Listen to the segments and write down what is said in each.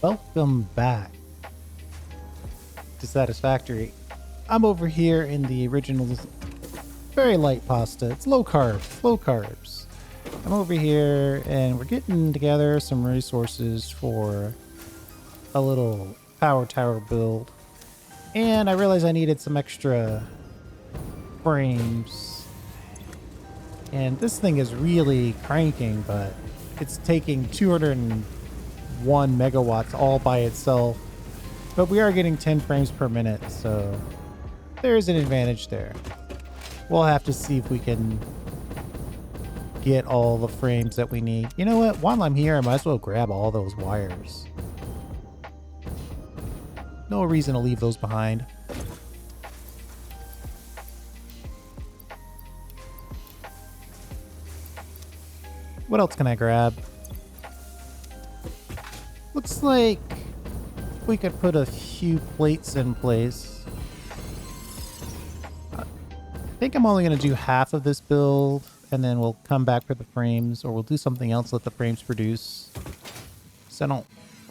Welcome back to Satisfactory. I'm over here in the original very light pasta. It's low carbs, low carbs. I'm over here and we're getting together some resources for a little power tower build. And I realized I needed some extra frames. And this thing is really cranking, but it's taking 201 megawatts all by itself. But we are getting 10 frames per minute, so there is an advantage there. We'll have to see if we can get all the frames that we need. You know what? While I'm here, I might as well grab all those wires. No reason to leave those behind. What else can I grab? Looks like we could put a few plates in place. I think I'm only going to do half of this build, and then we'll come back for the frames, or we'll do something else, let the frames produce. So I don't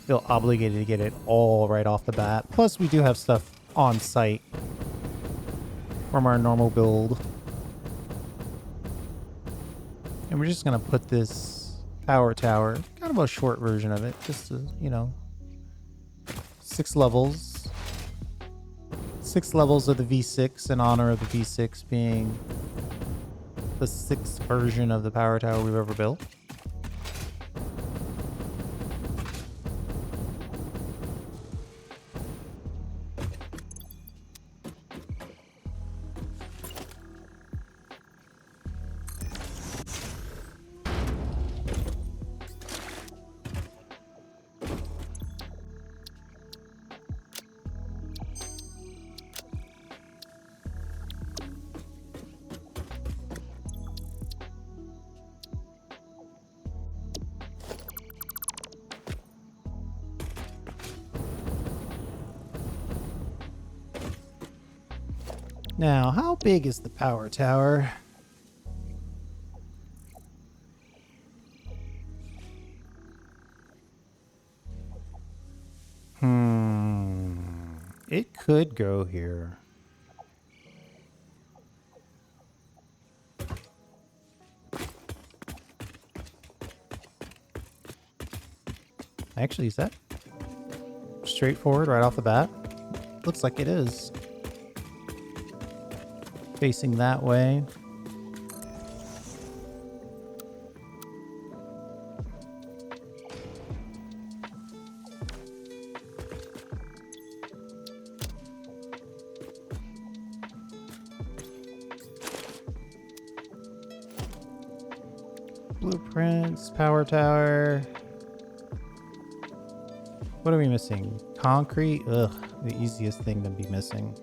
feel obligated to get it all right off the bat. Plus, we do have stuff on site from our normal build. And we're just going to put this power tower, kind of a short version of it, just to, you know, 6 levels. 6 levels of the V6 in honor of the V6 being the 6th version of the power tower we've ever built. Now, how big is the power tower? It could go here. Actually, is that straightforward right off the bat? Looks like it is. Facing that way. Blueprints, power tower. What are we missing? Concrete? Ugh, the easiest thing to be missing.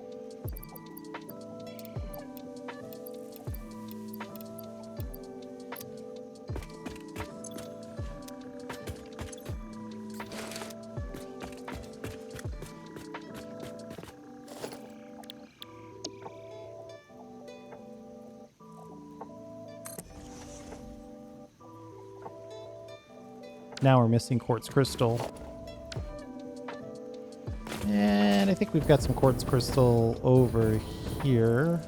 Now we're missing quartz crystal. And I think we've got some quartz crystal over here.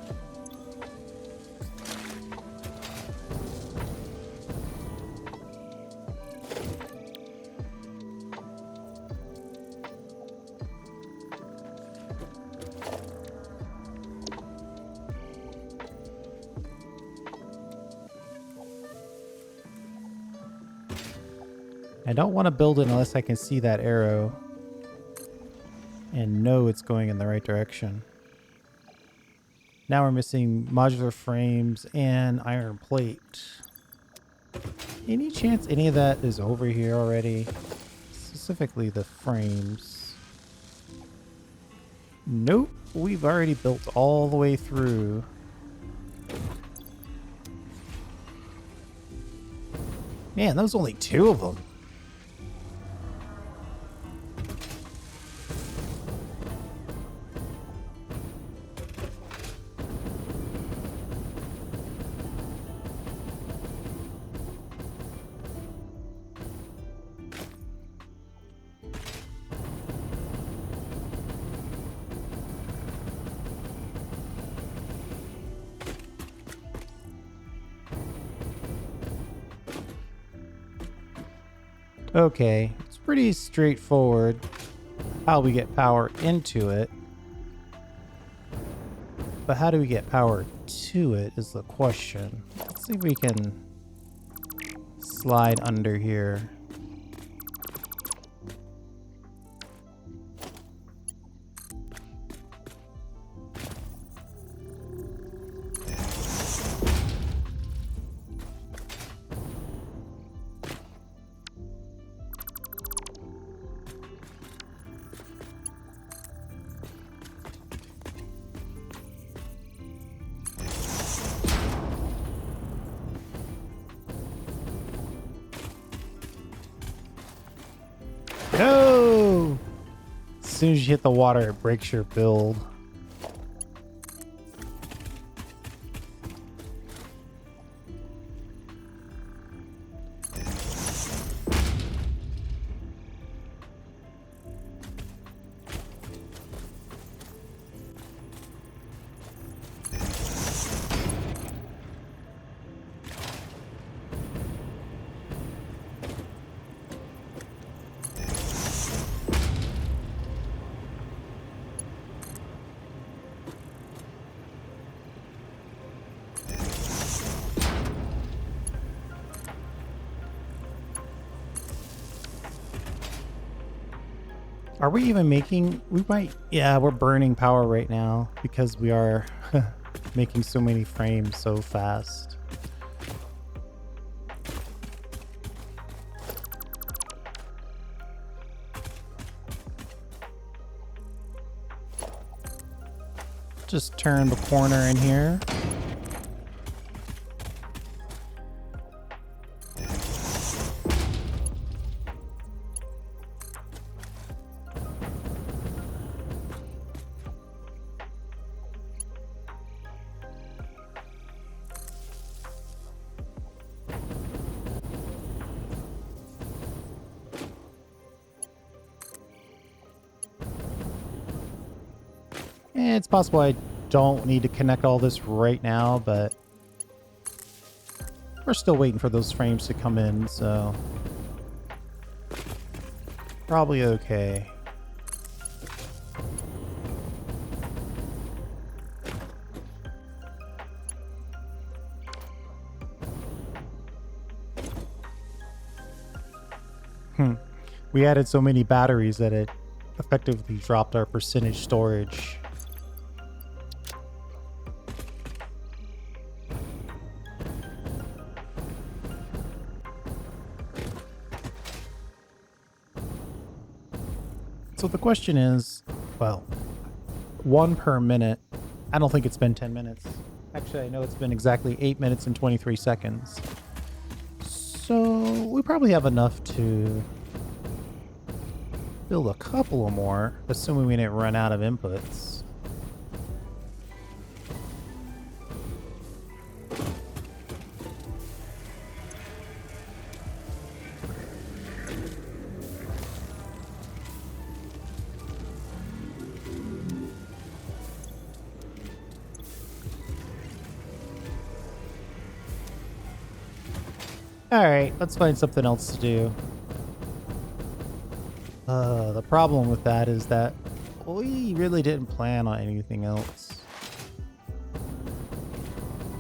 I don't want to build it unless I can see that arrow and know it's going in the right direction. Now we're missing modular frames and iron plate. Any chance any of that is over here already? Specifically the frames. Nope, we've already built all the way through. Man, those only 2 of them. Okay, it's pretty straightforward how we get power into it. But how do we get power to it is the question. Let's see if we can slide under here. No! As soon as you hit the water, it breaks your build. Are we even making... We might... Yeah, we're burning power right now because we are making so many frames so fast. Just turn the corner in here. It's possible I don't need to connect all this right now, but we're still waiting for those frames to come in, so probably okay. We added so many batteries that it effectively dropped our percentage storage. So the question is, well, 1 per minute. I don't think it's been 10 minutes. Actually, I know it's been exactly 8 minutes and 23 seconds. So we probably have enough to build a couple of more, assuming we didn't run out of inputs. Alright, let's find something else to do. The problem with that is that we really didn't plan on anything else.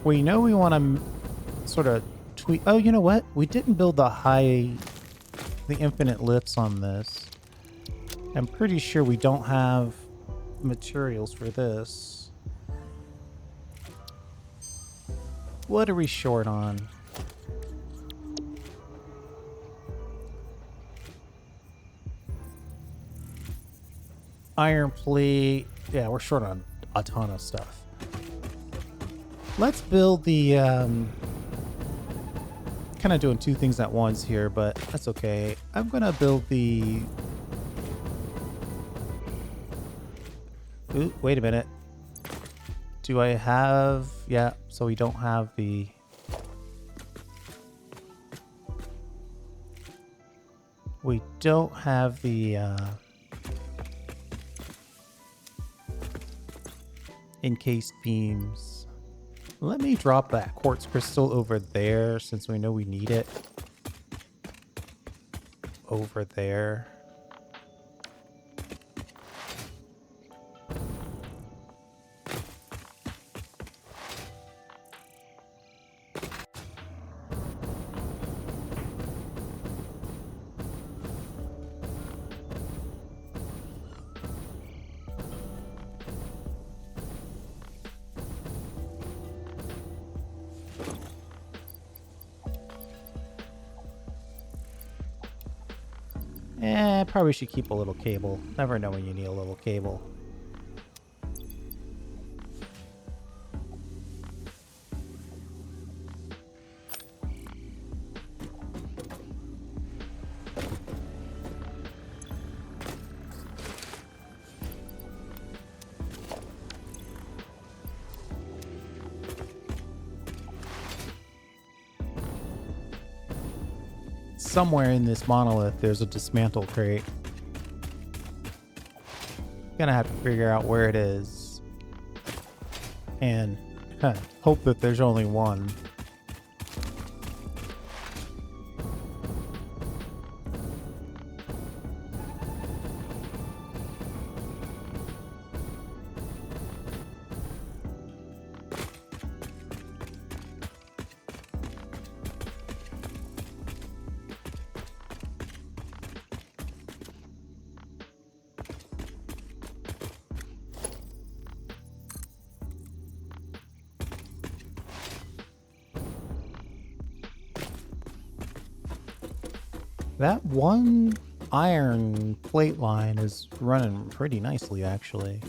We know we want to sort of tweak... Oh, you know what? We didn't build the infinite lifts on this. I'm pretty sure we don't have materials for this. What are we short on? Iron plate. Yeah, we're short on a ton of stuff. Let's build the... kind of doing two things at once here, but that's okay. I'm going to build the... Ooh, wait a minute. Do I have... Yeah, so we don't have the... We don't have the... encased beams. Let me drop that quartz crystal over there since we know we need it. over there. Probably should keep a little cable. Never know when you need a little cable. Somewhere in this monolith, there's a dismantle crate. Gonna have to figure out where it is. And hope that there's only one. That one iron plate line is running pretty nicely, actually.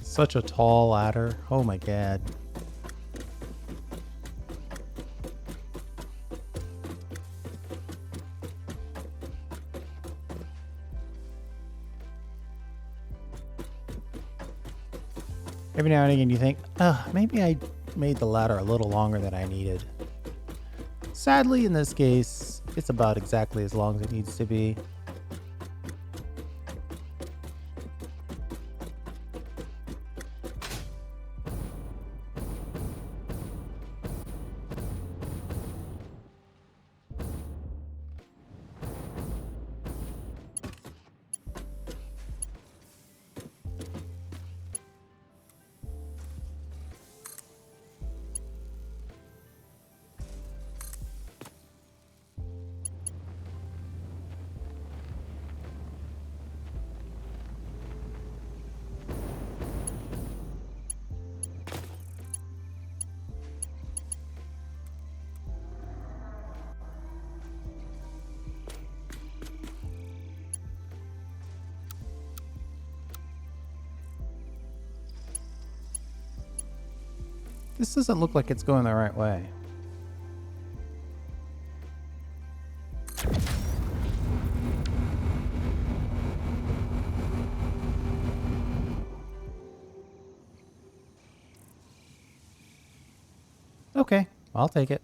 Such a tall ladder. Oh my god. Every now and again you think, maybe I made the ladder a little longer than I needed. Sadly, in this case, it's about exactly as long as it needs to be. This doesn't look like it's going the right way. Okay, I'll take it.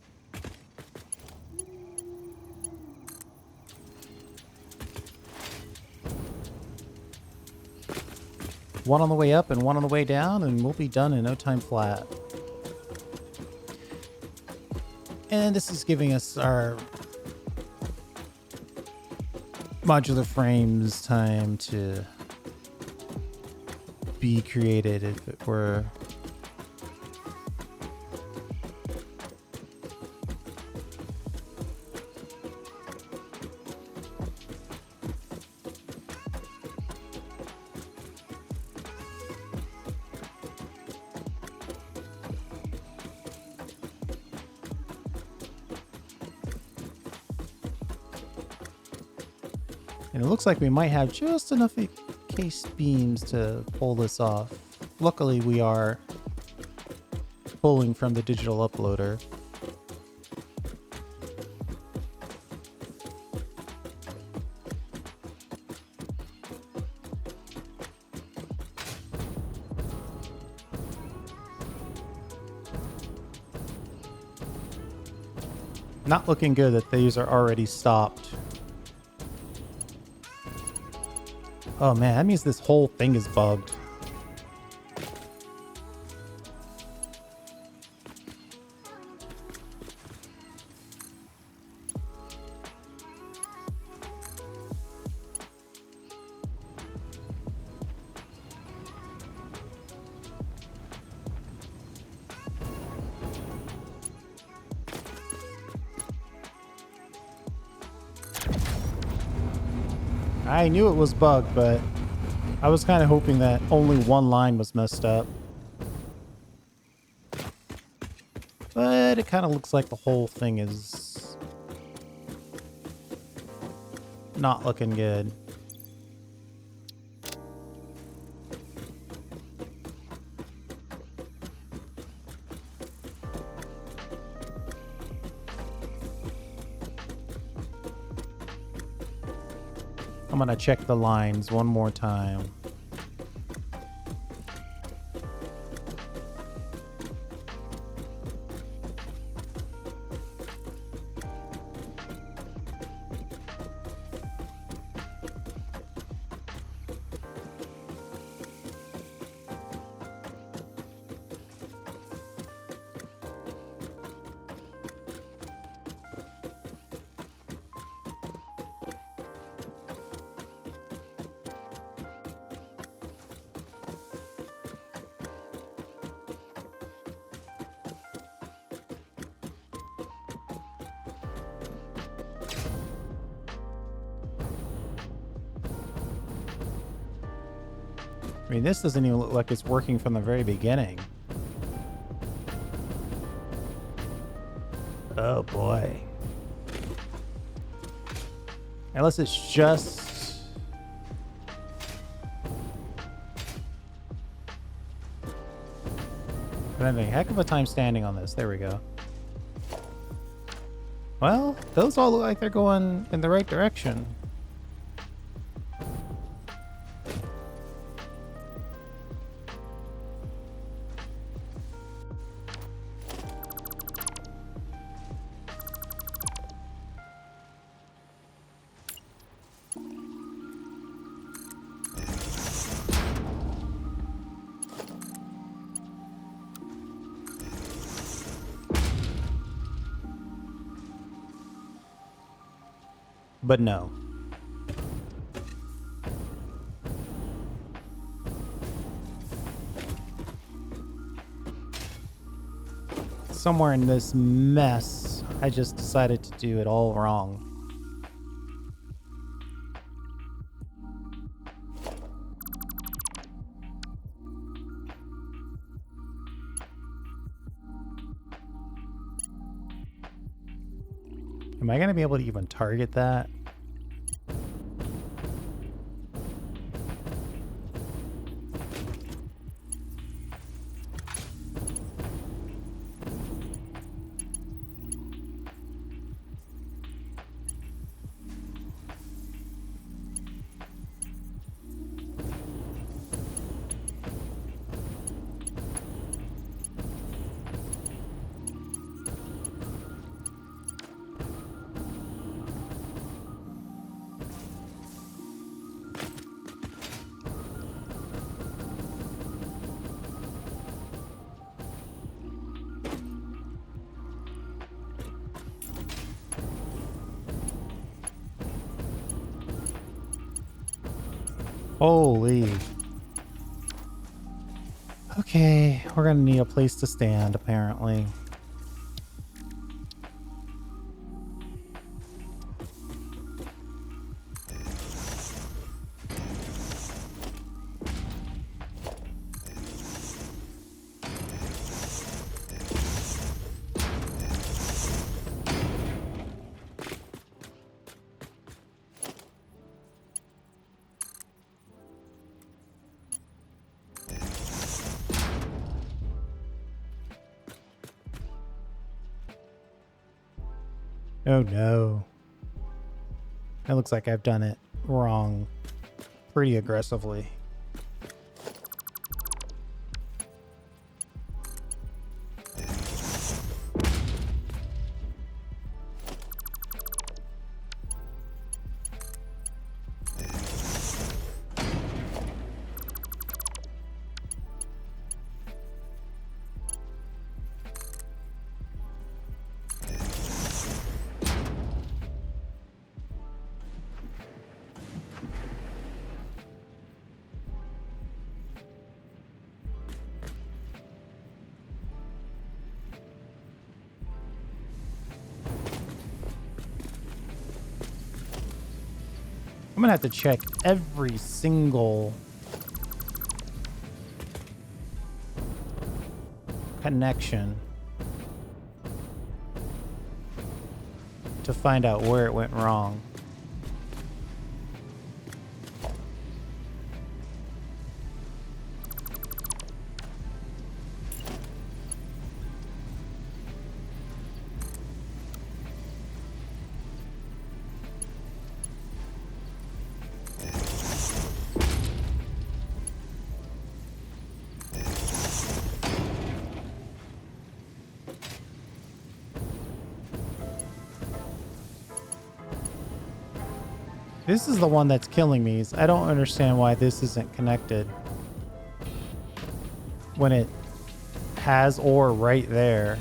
One on the way up and one on the way down, and we'll be done in no time flat. And this is giving us our modular frames time to be created if it were. And it looks like we might have just enough encased beams to pull this off. Luckily, we are pulling from the digital uploader. Not looking good that these are already stopped. Oh man, that means this whole thing is bugged. I knew it was bugged, but I was kind of hoping that only one line was messed up. But it kind of looks like the whole thing is not looking good. I'm gonna check the lines one more time. I mean, this doesn't even look like it's working from the very beginning. Oh boy. Unless it's just... I'm having a heck of a time standing on this. There we go. Well, those all look like they're going in the right direction. But no. Somewhere in this mess, I just decided to do it all wrong. Am I going to be able to even target that? Holy. Okay, we're gonna need a place to stand, apparently. Oh no. It looks like I've done it wrong pretty aggressively. I'm gonna have to check every single connection to find out where it went wrong. This is the one that's killing me. I don't understand why this isn't connected when it has ore right there.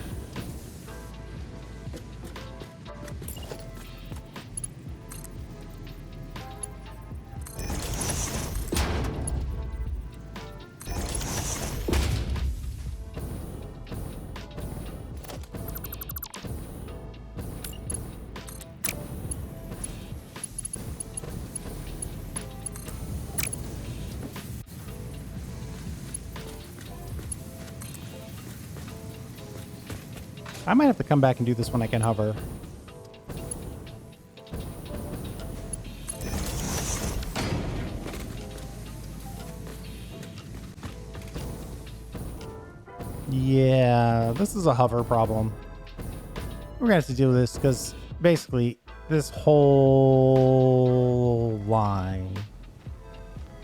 I might have to come back and do this when I can hover. Yeah, this is a hover problem. We're gonna have to do this because basically this whole line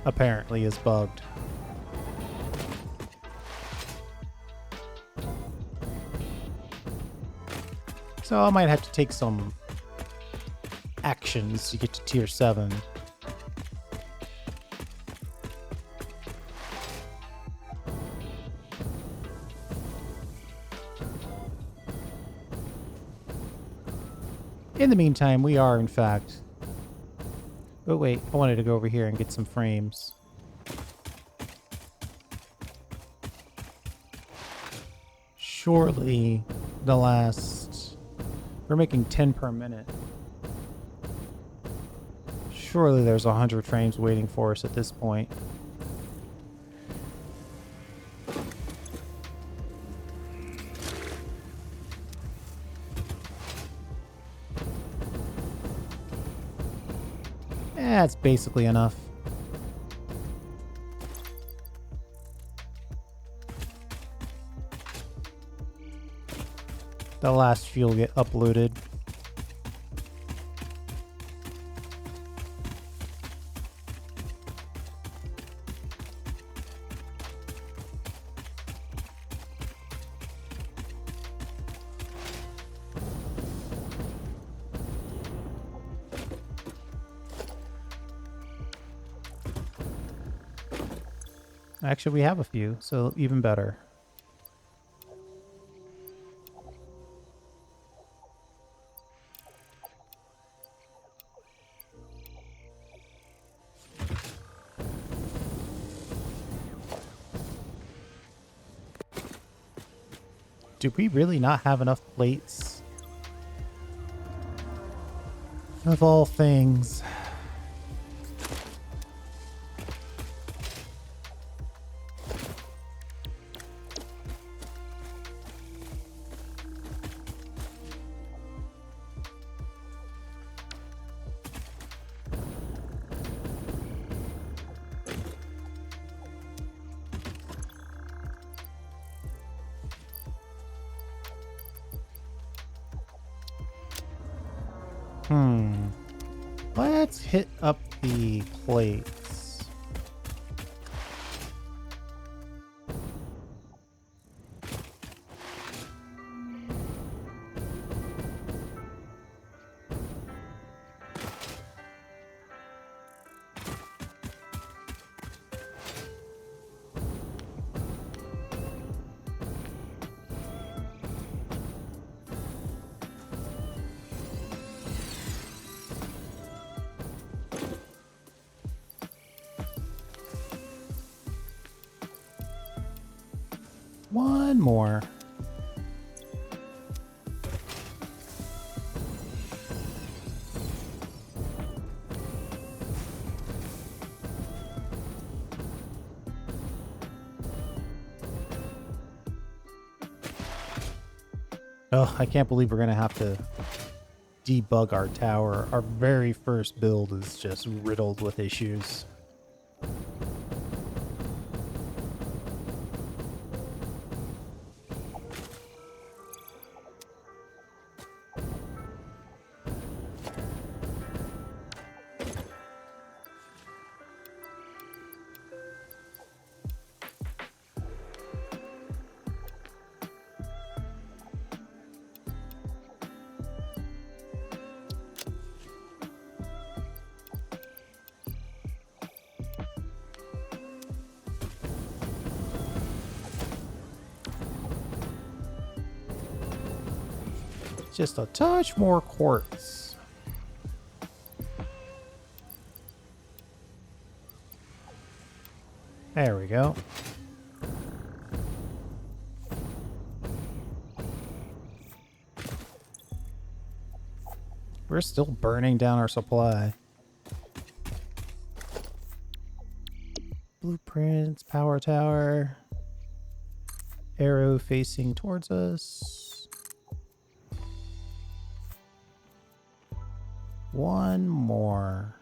apparently is bugged. So I might have to take some actions to get to tier 7. In the meantime, we are in fact... Oh wait, I wanted to go over here and get some frames. Surely the last... We're making 10 per minute. Surely there's 100 frames waiting for us at this point. That's basically enough. The last few will get uploaded. Actually, we have a few, so even better. Do we really not have enough plates? Of all things. Let's hit up the plates. One more. Oh, I can't believe we're going to have to debug our tower. Our very first build is just riddled with issues. Just a touch more quartz. There we go. We're still burning down our supply. Blueprints, power tower. Arrow facing towards us. One more.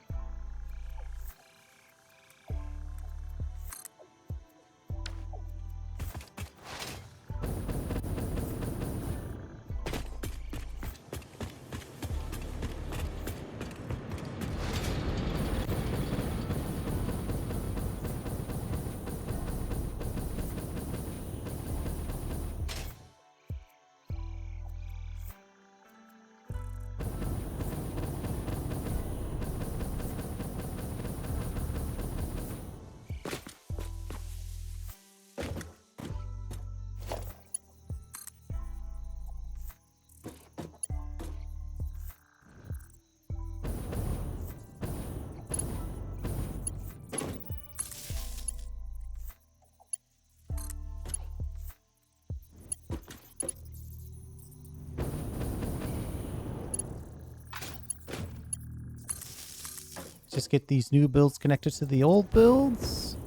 Just get these new builds connected to the old builds.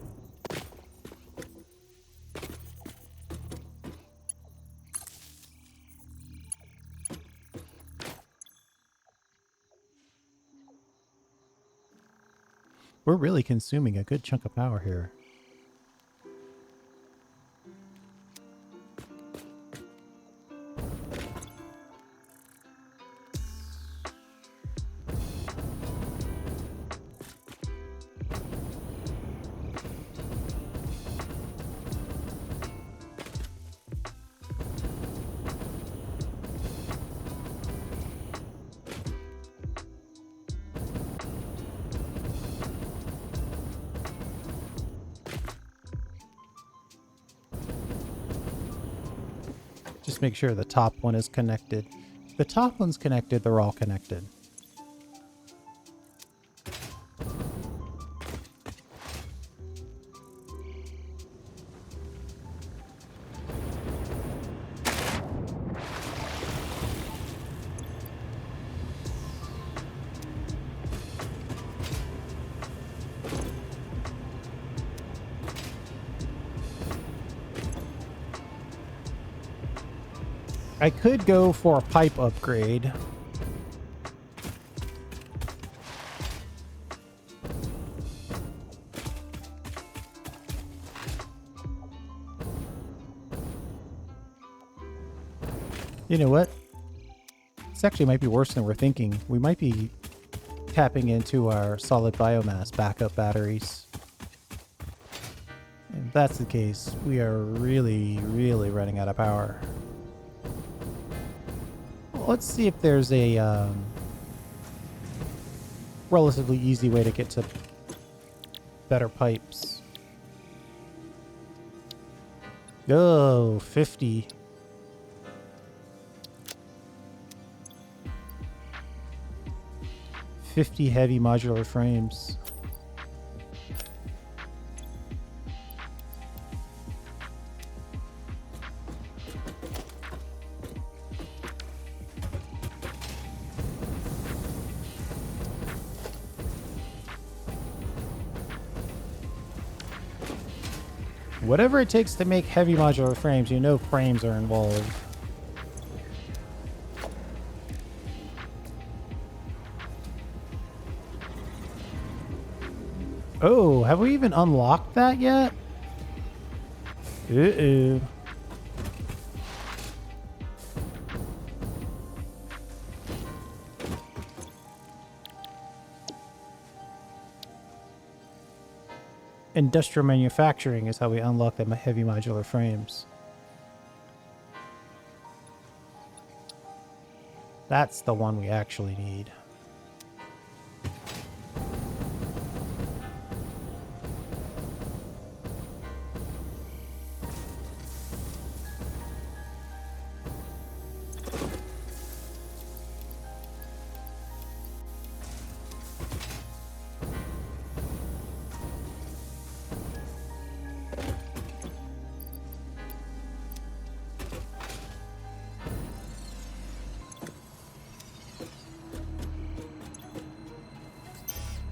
We're really consuming a good chunk of power here. Just make sure the top one is connected. If the top one's connected, they're all connected. I could go for a pipe upgrade. You know what? This actually might be worse than we're thinking. We might be tapping into our solid biomass backup batteries. If that's the case, we are really, really running out of power. Let's see if there's a relatively easy way to get to better pipes. Oh, 50. Heavy modular frames. Whatever it takes to make heavy modular frames, you know frames are involved. Oh, have we even unlocked that yet? Uh-oh. Industrial manufacturing is how we unlock the heavy modular frames. That's the one we actually need.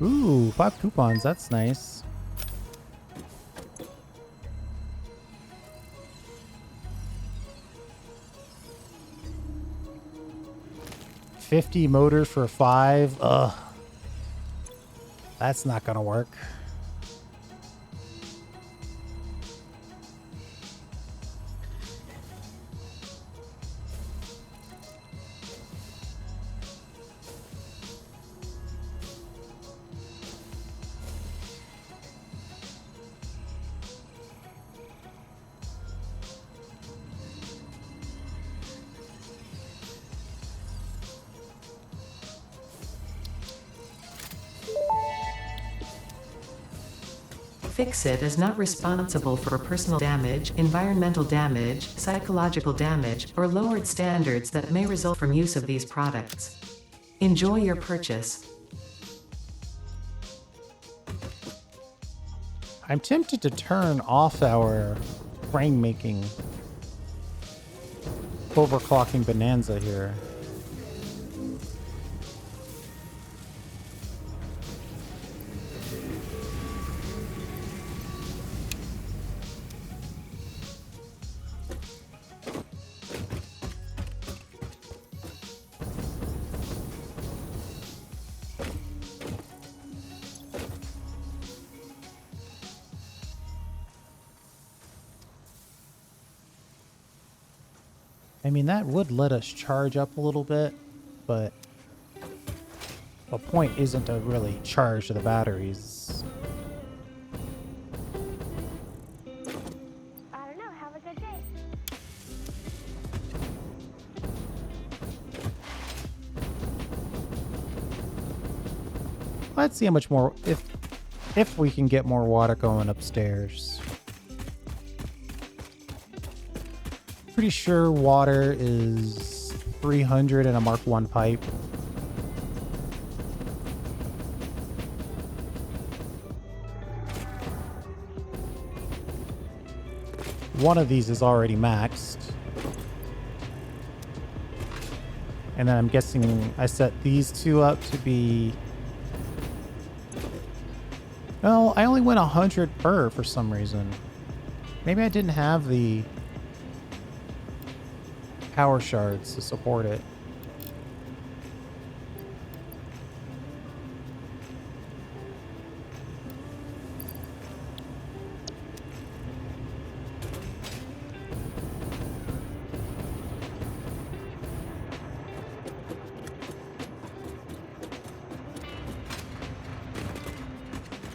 Ooh, 5 coupons. That's nice. $50 motors for 5. Ugh. That's not gonna work. Fix-It is not responsible for personal damage, environmental damage, psychological damage, or lowered standards that may result from use of these products. Enjoy your purchase. I'm tempted to turn off our frame making overclocking bonanza here. I mean, that would let us charge up a little bit, but the point isn't to really charge the batteries. I don't know. Have a good day. Let's see how much more, if we can get more water going upstairs. Pretty sure water is 300 in a Mark 1 pipe. One of these is already maxed. And then I'm guessing I set these two up to be... Well, I only went 100 per for some reason. Maybe I didn't have the power shards to support it.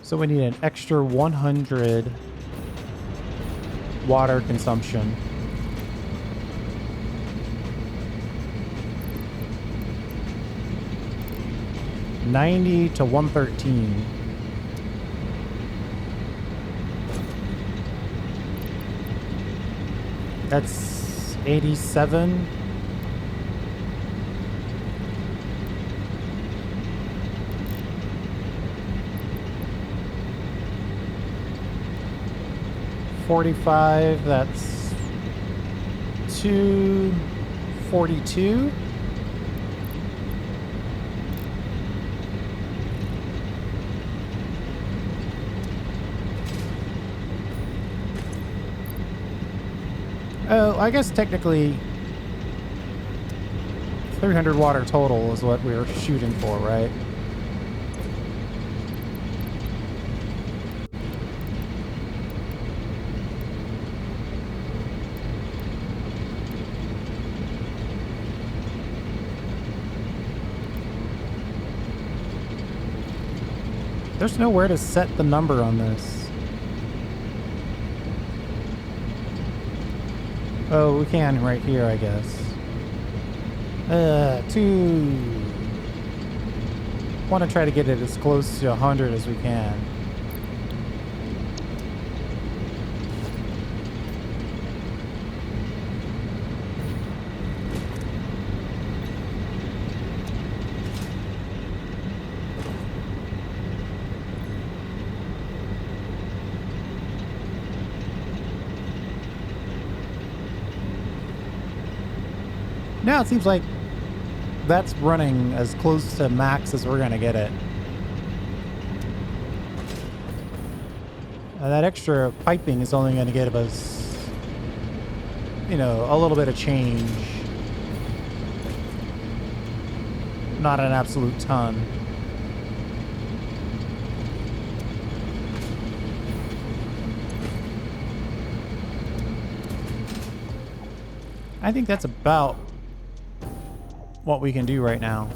So we need an extra 100 water consumption. $90 to $113. That's 87. $45. That's 242. Oh, I guess technically 300 water total is what we were shooting for, right? There's nowhere to set the number on this. Oh, we can right here, I guess. 2. Want to try to get it as close to 100 as we can. Now it seems like that's running as close to max as we're gonna get it. That extra piping is only gonna give us, you know, a little bit of change. Not an absolute ton. I think that's about what we can do right now.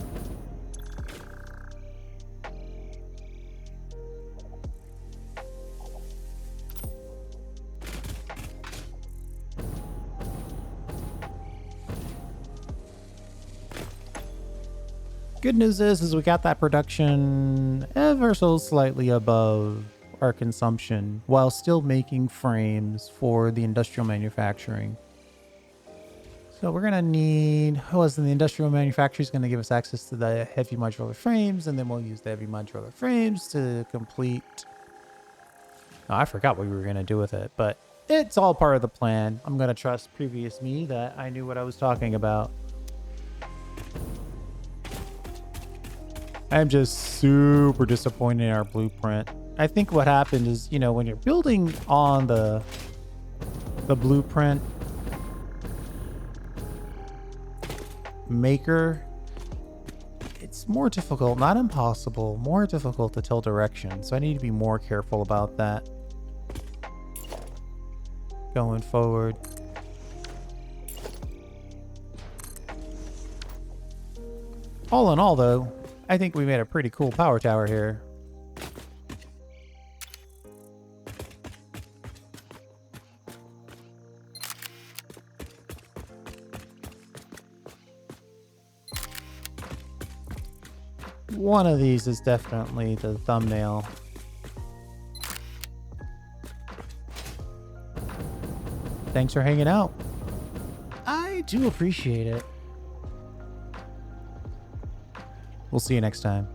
Good news is we got that production ever so slightly above our consumption while still making frames for the industrial manufacturing. So we're gonna need, the industrial manufacturer is gonna give us access to the heavy modular frames, and then we'll use the heavy modular frames to complete. Oh, I forgot what we were gonna do with it, but it's all part of the plan. I'm gonna trust previous me that I knew what I was talking about. I'm just super disappointed in our blueprint. I think what happened is, you know, when you're building on the blueprint maker, it's more difficult, not impossible, more difficult to tell direction. So I need to be more careful about that going forward. All in all, though, I think we made a pretty cool power tower here. One of these is definitely the thumbnail. Thanks for hanging out. I do appreciate it. We'll see you next time.